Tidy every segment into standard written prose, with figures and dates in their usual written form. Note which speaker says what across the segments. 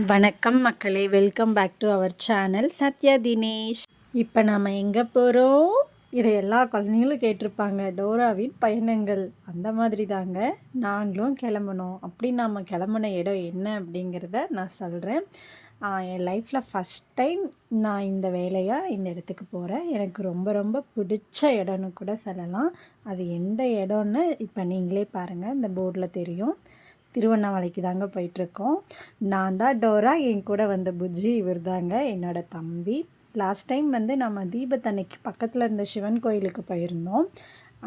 Speaker 1: வணக்கம் மக்களே, welcome back to our channel Sathya Dinesh. இப்போ நம்ம எங்கே போகிறோம்? இதை எல்லா குழந்தைங்களும் கேட்டிருப்பாங்க. டோராவின் பயணங்கள் அந்த மாதிரி தாங்க நாங்களும் கிளம்புனோம். அப்படி நம்ம கிளம்புன இடம் என்ன அப்படிங்கிறத நான் சொல்கிறேன். என் லைஃப்பில் ஃபஸ்ட் டைம் நான் இந்த இந்த இடத்துக்கு போகிறேன். எனக்கு ரொம்ப ரொம்ப பிடிச்ச இடம்னு கூட சொல்லலாம். அது எந்த இடம்னு இப்போ நீங்களே பாருங்கள், இந்த போர்டில் தெரியும். திருவண்ணாமலைக்கு தாங்க போயிட்டுருக்கோம். நான் தான் டோரா, என் கூட வந்த புஜ்ஜி இவர் தாங்க என்னோடய தம்பி. லாஸ்ட் டைம் நம்ம தீபத்தன்னைக்கு பக்கத்தில் இருந்த சிவன் கோயிலுக்கு போயிருந்தோம்.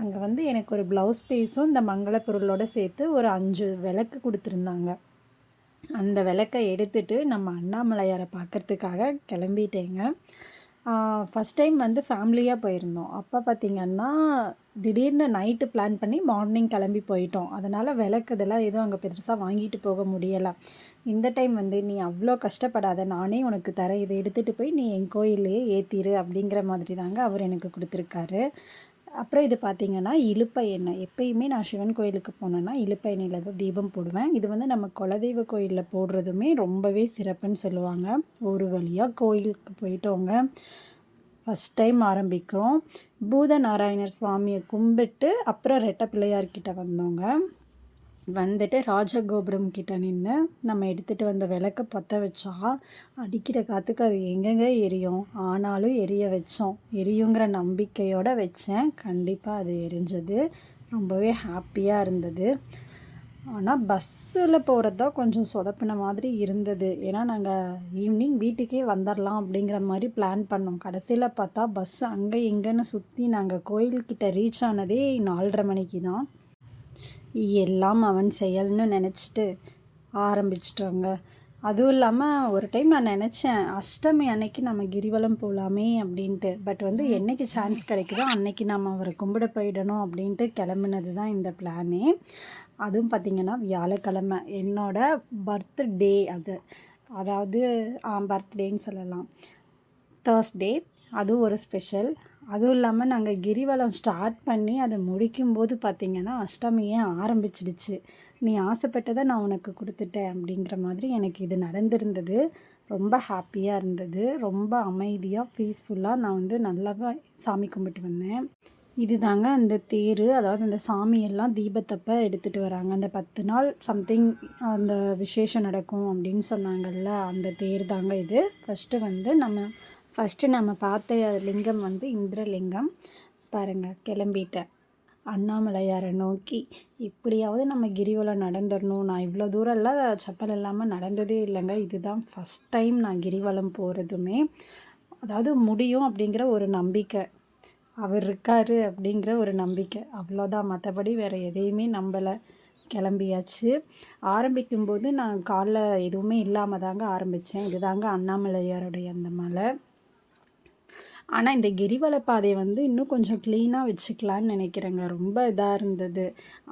Speaker 1: அங்கே எனக்கு ஒரு ப்ளவுஸ் பீஸும் இந்த மங்கள பொருளோடு சேர்த்து ஒரு 5 விளக்கு கொடுத்துருந்தாங்க. அந்த விளக்கை எடுத்துகிட்டு நம்ம அண்ணாமலையாரை பார்க்குறதுக்காக கிளம்பிட்டேங்க. ஃபஸ்ட் டைம் ஃபேமிலியாக போயிருந்தோம். அப்போ பார்த்திங்கன்னா திடீர்னு நைட்டு பிளான் பண்ணி மார்னிங் கிளம்பி போயிட்டோம். அதனால் விளக்கு இதெல்லாம் எதுவும் அங்கே பெருசாக வாங்கிட்டு போக முடியலை. இந்த டைம் நீ அவ்வளோ கஷ்டப்படாத, நானே உனக்கு தரேன், இதை எடுத்துகிட்டு போய் நீ என் கோயிலையே ஏற்றிரு அப்படிங்கிற மாதிரி தாங்க அவர் எனக்கு கொடுத்துருக்காரு. அப்புறம் இது பார்த்திங்கன்னா இலுப்பை எண்ணெய். எப்பயுமே நான் சிவன் கோயிலுக்கு போனேன்னா இலுப்பை எண்ணெயில் தான் தீபம் போடுவேன். இது நம்ம குலதெய்வ கோயிலில் போடுறதுமே ரொம்பவே சிறப்புன்னு சொல்லுவாங்க. ஒரு வழியாக கோயிலுக்கு போயிட்டோங்க. ஃபஸ்ட் டைம் ஆரம்பிக்கிறோம். பூதநாராயணர் சுவாமியை கும்பிட்டு அப்புறம் ரெட்டை பிள்ளையார்கிட்ட வந்தோங்க. ராஜகோபுரம் கிட்ட நின்று நம்ம எடுத்துகிட்டு வந்த விளக்க பற்ற வச்சா அடிக்கிற காற்றுக்கு அது எங்கெங்கே எரியும். ஆனாலும் எரிய வச்சோம். எரியுங்கிற நம்பிக்கையோடு வச்சேன். கண்டிப்பாக அது எரிஞ்சது. ரொம்பவே ஹாப்பியாக இருந்தது. ஆனால் பஸ்ஸில் போகிறது தான் கொஞ்சம் சொதப்பின மாதிரி இருந்தது. ஏன்னா நாங்கள் ஈவினிங் வீட்டுக்கே வந்துடலாம் அப்படிங்கிற மாதிரி பிளான் பண்ணோம். கடைசியில் பார்த்தா பஸ் அங்கே இங்கேன்னு சுற்றி நாங்கள் கோயில்கிட்ட ரீச் ஆனதே 4:30 மணிக்கு தான். எல்லாம் அவன் செயல்னு நினச்சிட்டு ஆரம்பிச்சிட்டோங்க. அதுவும் இல்லாமல் ஒரு டைம் நான் நினச்சேன், அஷ்டமி அன்னைக்கு நம்ம கிரிவலம் போகலாமே அப்படின்ட்டு. பட் என்றைக்கு சான்ஸ் கிடைக்குதோ அன்னைக்கு நம்ம அவரை கும்பிட போயிடணும் அப்படின்ட்டு கிளம்புனது தான் இந்த பிளானே. அதுவும் பார்த்திங்கன்னா வியாழக்கிழமை என்னோடய பர்த்டே. அதாவது பர்த்டேன்னு சொல்லலாம், தேர்ஸ்டே. அதுவும் ஒரு ஸ்பெஷல். அதுவும் இல்லாமல் நாங்கள் கிரிவலம் ஸ்டார்ட் பண்ணி அதை முடிக்கும்போது பார்த்திங்கன்னா அஷ்டமியே ஆரம்பிச்சிடுச்சு. நீ ஆசைப்பட்டதை நான் உனக்கு கொடுத்துட்டேன் அப்படிங்கிற மாதிரி எனக்கு இது நடந்திருந்தது. ரொம்ப ஹாப்பியாக இருந்தது. ரொம்ப அமைதியாக பீஸ்ஃபுல்லாக நான் நல்லா சாமி கும்பிட்டு வந்தேன். இது தாங்க அந்த தேர். அதாவது அந்த சாமியெல்லாம் தீபத்தப்போ எடுத்துகிட்டு வராங்க. அந்த 10 நாள் சம்திங் அந்த விசேஷம் நடக்கும் அப்படின்னு சொன்னாங்கல்ல, அந்த தேர் தாங்க இது. ஃபஸ்ட்டு நம்ம பார்த்த லிங்கம் இந்திரலிங்கம். பாருங்கள், கிளம்பிட்டேன் அண்ணாமலையாரை நோக்கி. இப்படியாவது நம்ம கிரிவலம் நடந்துடணும். நான் இவ்வளோ தூரம்லாம் செப்பல் இல்லாமல் நடந்ததே இல்லைங்க. இதுதான் ஃபஸ்ட் டைம் நான் கிரிவலம் போகிறதுமே. அதாவது முடியும் அப்படிங்கிற ஒரு நம்பிக்கை, அவர் இருக்கார் அப்படிங்கிற ஒரு நம்பிக்கை, அவ்வளோதான். மற்றபடி வேறு எதையுமே நம்பலை. கிளம்பியாச்சு. ஆரம்பிக்கும்போது நான் காலில் எதுவுமே இல்லாமல் தாங்க ஆரம்பித்தேன். இது தாங்க அண்ணாமலையாருடைய அந்த மலை. ஆனால் இந்த கிரிவல பாதையை இன்னும் கொஞ்சம் க்ளீனாக வச்சுக்கலான்னு நினைக்கிறேங்க. ரொம்ப இதாக இருந்தது.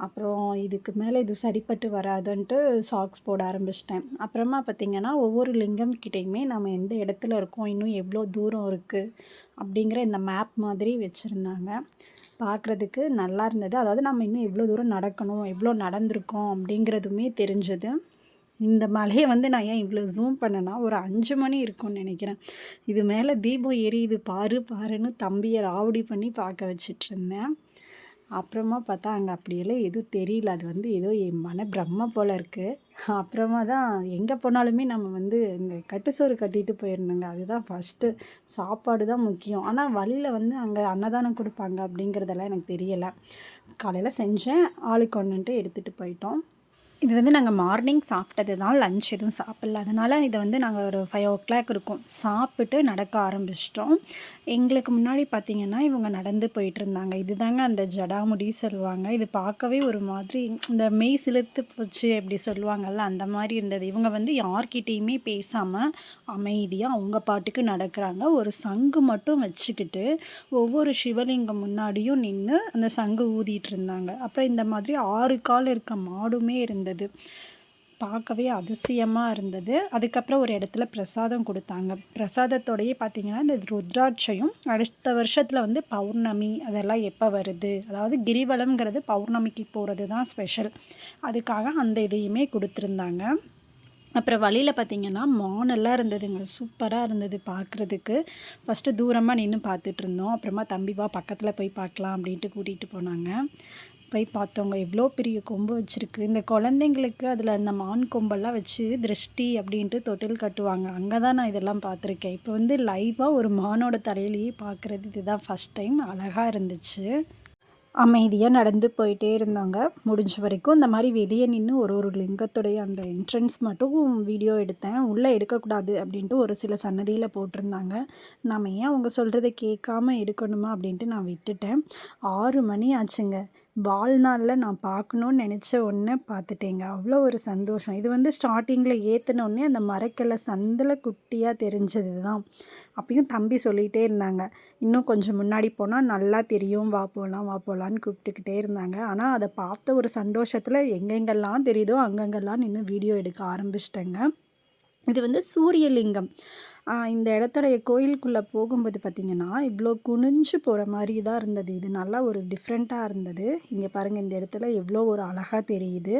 Speaker 1: அப்புறம் இதுக்கு மேலே இது சரிப்பட்டு வராதுன்ட்டு சாக்ஸ் போட ஆரம்பிச்சிட்டேன். அப்புறமா பார்த்திங்கன்னா ஒவ்வொரு லிங்கம் கிட்டேயுமே நம்ம எந்த இடத்துல இருக்கோம், இன்னும் எவ்வளோ தூரம் இருக்குது அப்படிங்கிற இந்த மேப் மாதிரி வச்சுருந்தாங்க. பார்க்குறதுக்கு நல்லா இருந்தது. அதாவது நம்ம இன்னும் எவ்வளோ தூரம் நடக்கணும், எவ்வளோ நடந்திருக்கோம் அப்படிங்கிறதுமே தெரிஞ்சது. இந்த மலையை நான் ஏன் இவ்வளோ ஜூம் பண்ணேன்னா, ஒரு 5 மணி இருக்கும்னு நினைக்கிறேன். இது மேலே தீபம் எரியுது பாருன்னு தம்பியை ராவடி பண்ணி பார்க்க வச்சிட்ருந்தேன். அப்புறமா பார்த்தா அங்கே அப்படியெல்லாம் எதுவும் தெரியல. அது ஏதோ என் மன பிரம்ம போல் இருக்குது. அப்புறமா தான் எங்கே போனாலுமே நம்ம இந்த கட்டுசோறு கட்டிட்டு போயிடணுங்க. அதுதான் ஃபஸ்ட்டு. சாப்பாடு தான் முக்கியம். ஆனால் வழியில் அங்கே அன்னதானம் கொடுப்பாங்க அப்படிங்கிறதெல்லாம் எனக்கு தெரியலை. காலையில் செஞ்சேன், ஆளுக்கு ஒன்றுன்ட்டு எடுத்துகிட்டு போயிட்டோம். இது நாங்கள் மார்னிங் சாப்பிட்டது தான், லஞ்ச் எதுவும் சாப்பிடல. அதனால் இதை நாங்கள் ஒரு 5 o'clock இருக்கும் சாப்பிட்டு நடக்க ஆரம்பிச்சிட்டோம். எங்களுக்கு முன்னாடி பார்த்திங்கன்னா இவங்க நடந்து போயிட்டுருந்தாங்க. இது தாங்க அந்த ஜடாமுடி சொல்லுவாங்க. இது பார்க்கவே ஒரு மாதிரி இந்த மெய் சிலுத்து போச்சு அப்படி சொல்லுவாங்கள்ல, அந்த மாதிரி இருந்தது. இவங்க யார்கிட்டேயுமே பேசாமல் அமைதியாக அவங்க பாட்டுக்கு நடக்கிறாங்க. ஒரு சங்கு மட்டும் வச்சுக்கிட்டு ஒவ்வொரு சிவலிங்கம் முன்னாடியும் நின்று அந்த சங்கு ஊதிட்டு இருந்தாங்க. அப்புறம் இந்த மாதிரி 6 கால் இருக்க மாடுமே இருந்தது. பார்க்கவே அதிசயமாக இருந்தது. அதுக்கப்புறம் ஒரு இடத்துல பிரசாதம் கொடுத்தாங்க. பிரசாதத்தோடையே பார்த்திங்கன்னா இந்த ருத்ராட்சையும், அடுத்த வருஷத்தில் பௌர்ணமி அதெல்லாம் எப்போ வருது, அதாவது கிரிவலம்ங்கிறது பௌர்ணமிக்கு போகிறது தான் ஸ்பெஷல். அதுக்காக அந்த இதையுமே கொடுத்துருந்தாங்க. அப்புறம் வழியில் பார்த்திங்கன்னா மானெல்லாம் இருந்ததுங்க. சூப்பராக இருந்தது பார்க்குறதுக்கு. ஃபஸ்ட்டு தூரமாக நின்று பார்த்துட்ருந்தோம். அப்புறமா தம்பி வா பக்கத்தில் போய் பார்க்கலாம் அப்படின்ட்டு கூட்டிகிட்டு போனாங்க. போய் பார்த்தோங்க. எவ்வளோ பெரிய கொம்பு வச்சுருக்கு. இந்த குழந்தைங்களுக்கு அதில் அந்த மான் கொம்பெல்லாம் வச்சு திருஷ்டி அப்படின்ட்டு தொட்டில் கட்டுவாங்க. அங்கே தான் நான் இதெல்லாம் பார்த்துருக்கேன். இப்போ வந்து லைவாக ஒரு மானோட தலையிலேயே பார்க்குறது இதுதான் ஃபஸ்ட் டைம். அழகாக இருந்துச்சு. அமைதியாக நடந்து போயிட்டே இருந்தாங்க. முடிஞ்ச வரைக்கும் இந்த மாதிரி வெளியே நின்று ஒரு லிங்கத்துடைய அந்த என்ட்ரன்ஸ் மட்டும் வீடியோ எடுத்தேன். உள்ளே எடுக்கக்கூடாது அப்படின்ட்டு ஒரு சில சன்னதியில் போட்டிருந்தாங்க. நாம் ஏன் அவங்க சொல்கிறத கேட்காம எடுக்கணுமா அப்படின்ட்டு நான் விட்டுட்டேன். 6 மணி ஆச்சுங்க. வாழ்நாளில் நான் பார்க்கணுன்னு நினச்ச ஒன்றை பார்த்துட்டேங்க. அவ்வளோ ஒரு சந்தோஷம். இது வந்து ஸ்டார்டிங்கில் ஏற்றினோடனே அந்த மரக்கிளை சந்தில் குட்டியாக தெரிஞ்சது தான். அப்பயும் தம்பி சொல்லிகிட்டே இருந்தாங்க, இன்னும் கொஞ்சம் முன்னாடி போனால் நல்லா தெரியும், வா போகலாம் வா போகலான்னு கூப்பிட்டுக்கிட்டே இருந்தாங்க. ஆனால் அதை பார்த்த ஒரு சந்தோஷத்தில் எங்கெங்கெல்லாம் தெரியுதோ அங்கங்கெல்லாம் நின்று வீடியோ எடுக்க ஆரம்பிச்சிட்டேங்க. இது வந்து சூரியலிங்கம். இந்த இடத்துடைய கோயிலுக்குள்ளே போகும்போது பார்த்திங்கன்னா இவ்வளோ குனிஞ்சு போகிற மாதிரி தான் இருந்தது. இது நல்லா ஒரு டிஃப்ரெண்ட்டாக இருந்தது. இங்கே பாருங்கள், இந்த இடத்துல எவ்வளோ ஒரு அழகாக தெரியுது.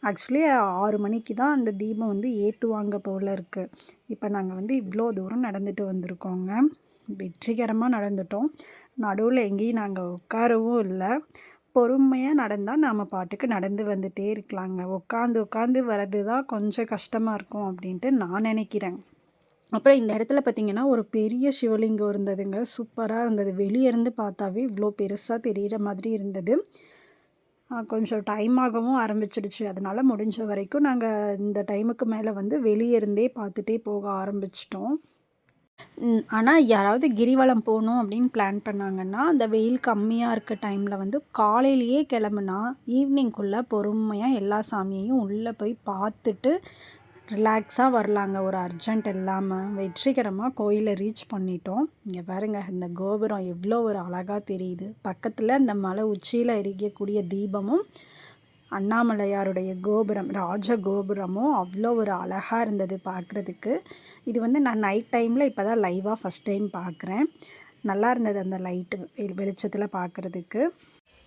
Speaker 1: ஆக்சுவலி 6 மணிக்கு தான் அந்த தீபம் வந்து ஏற்றுவாங்க போல் இருக்குது. இப்போ நாங்கள் வந்து இவ்வளோ தூரம் நடந்துட்டு வந்திருக்கோங்க. வெற்றிகரமாக நடந்துட்டோம். நடுவில் எங்கேயும் நாங்கள் உட்காரவும் இல்லை. பொறுமையாக நடந்தால் நாம் பாட்டுக்கு நடந்து வந்துகிட்டே இருக்கலாங்க. உட்காந்து வர்றது தான் கொஞ்சம் கஷ்டமாக இருக்கும் அப்படின்ட்டு நான் நினைக்கிறேன். அப்புறம் இந்த இடத்துல பார்த்திங்கன்னா ஒரு பெரிய சிவலிங்கம் இருந்ததுங்க. சூப்பராக இருந்தது. வெளியே இருந்து பார்த்தாவே இவ்வளோ பெருசாக தெரிகிற மாதிரி இருந்தது. கொஞ்சம் டைம் ஆகவும் ஆரம்பிச்சிடுச்சு. அதனால் முடிஞ்ச வரைக்கும் நாங்கள் இந்த டைமுக்கு மேலே வந்து வெளியே இருந்தே பார்த்துட்டே போக ஆரம்பிச்சிட்டோம். ஆனால் யாராவது கிரிவலம் போகணும் அப்படின்னு பிளான் பண்ணாங்கன்னா, அந்த வெயில் கம்மியாக இருக்க டைமில் வந்து காலையிலேயே கிளம்புனா ஈவினிங்குள்ளே பொறுமையாக எல்லா சாமியையும் உள்ளே போய் பார்த்துட்டு ரிலாக்ஸாக வரலாங்க. ஒரு அர்ஜென்ட் இல்லாமல் வெற்றிகரமாக கோயிலை ரீச் பண்ணிட்டோம். இங்கே பாருங்கள், இந்த கோபுரம் எவ்வளோ ஒரு அழகாக தெரியுது. பக்கத்தில் அந்த மலை உச்சியில் எரியக்கூடிய தீபமும் அண்ணாமலையாருடைய கோபுரம், ராஜ கோபுரமும் அவ்வளோ ஒரு அழகாக இருந்தது பார்க்குறதுக்கு. இது வந்து நான் நைட் டைமில் இப்போ தான் லைவாக ஃபஸ்ட் டைம் பார்க்குறேன். நல்லா இருந்தது அந்த லைட்டு வெளிச்சத்தில் பார்க்குறதுக்கு.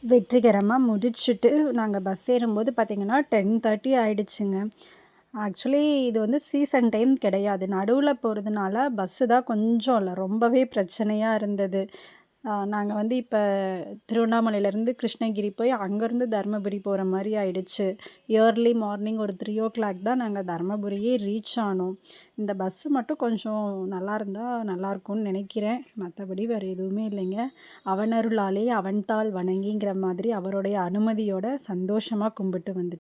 Speaker 1: வெற்றிகரமாக முடிச்சுட்டு நாங்கள் பஸ் ஏறும்போது பார்த்திங்கன்னா 10:30 ஆகிடுச்சுங்க. ஆக்சுவலி இது வந்து சீசன் டைம் கிடையாது. நடுவில் போகிறதுனால பஸ்ஸு தான் கொஞ்சம் இல்லை ரொம்பவே பிரச்சனையாக இருந்தது. நாங்கள் வந்து இப்போ திருவண்ணாமலையிலேருந்து கிருஷ்ணகிரி போய் அங்கேருந்து தருமபுரி போகிற மாதிரி ஆயிடுச்சு. ஏர்லி மார்னிங் ஒரு 3 தான் நாங்கள் தருமபுரியே ரீச் ஆனோம். இந்த பஸ்ஸு மட்டும் கொஞ்சம் நல்லா இருந்தால் நல்லாயிருக்கும்னு நினைக்கிறேன். மற்றபடி வேறு எதுவுமே இல்லைங்க. அவனருளாலே அவன்தாள் வணங்கிங்கிற மாதிரி அவருடைய அனுமதியோட சந்தோஷமாக கும்பிட்டு வந்துட்டோம்.